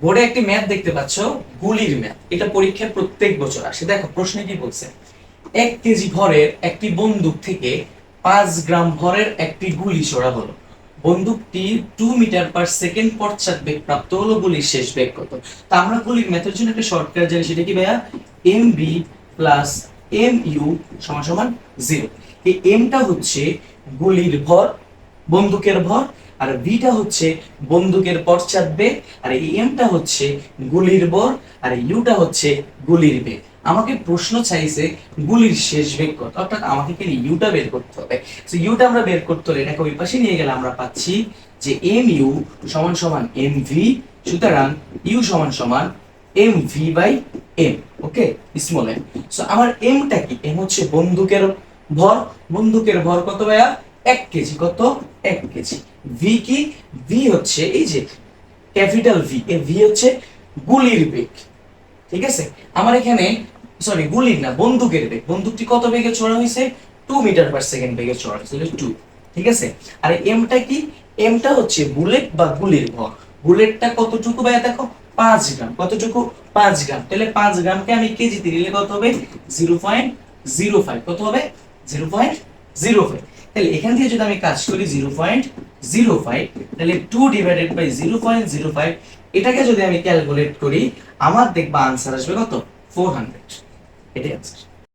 বোর্ডে একটি ম্যাথ দেখতে পাচ্ছ, গুলির ম্যাথ। এটা পরীক্ষায় প্রত্যেক বছর আসে। দেখো প্রশ্নে কি বলছে, 1 কেজি ভরের একটি বন্দুক থেকে 5 গ্রাম ভরের একটি গুলি ছোড়া হলো। বন্দুকটি 2 মিটার/সেকেন্ড পশ্চাৎ বেগ প্রাপ্ত হলো, গুলির শেষ বেগ কত? তো আমরা গুলির ম্যাথের জন্য একটা শর্টকাট জানি, সেটা কি ভাইয়া? mb প্লাস mu সমান সমান 0। এই mটা হচ্ছে গুলির ভর, বন্দুকের ভর, আর ভিটা হচ্ছে বন্দুকের পশ্চাৎ বেগ, আর এই এমটা হচ্ছে গুলির ভর, আর ইউটা হচ্ছে গুলির বেগ। আমাকে প্রশ্ন চাইছে গুলির শেষ বেগ কত, অর্থাৎ আমাকে কি ইউটা বের করতে হবে। সো ইউটা আমরা বের করতে হলে এটাকে ওই পাশে নিয়ে গেলে আমরা পাচ্ছি যে এম ইউ সমান সমান এম ভি, সুতরাং ইউ সমান সমান M V by M. Okay, small M. So আমার এমটা কি? এম হচ্ছে বন্দুকের ভর, বন্দুকের ভর কত ভাইয়া? 1 কেজি। কত? 1 কেজি। ভি কি? ভি হচ্ছে এই যে ক্যাপিটাল ভি, এই ভি হচ্ছে গুলির বেগ। ঠিক আছে, আমার এখানে সরি গুলির না, বন্দুকের বেগ। বন্দুকটি কত বেগে ছোড়া হয়েছে? 2 মিটার/সেকেন্ড বেগে ছোড়া হয়েছে, 2। ঠিক আছে, আর এমটা কি? এমটা হচ্ছে বুলেট বা গুলির ভর। বুলেটটা কতটুকু ভাইয়া? দেখো 5 গ্রাম। কতটুকু? 5 গ্রাম। তাহলে 5 গ্রামকে আমি কেজিতে নিলে কত হবে? 0.05। কত হবে? 0.05। তাহলে এখান থেকে যদি আমি কাজ করি 0.05, তাহলে 2/0.05, এটাকে যদি আমি ক্যালকুলেট করি, আমার দেখবা আনসার আসবে কত? 400। এটাই আনসার।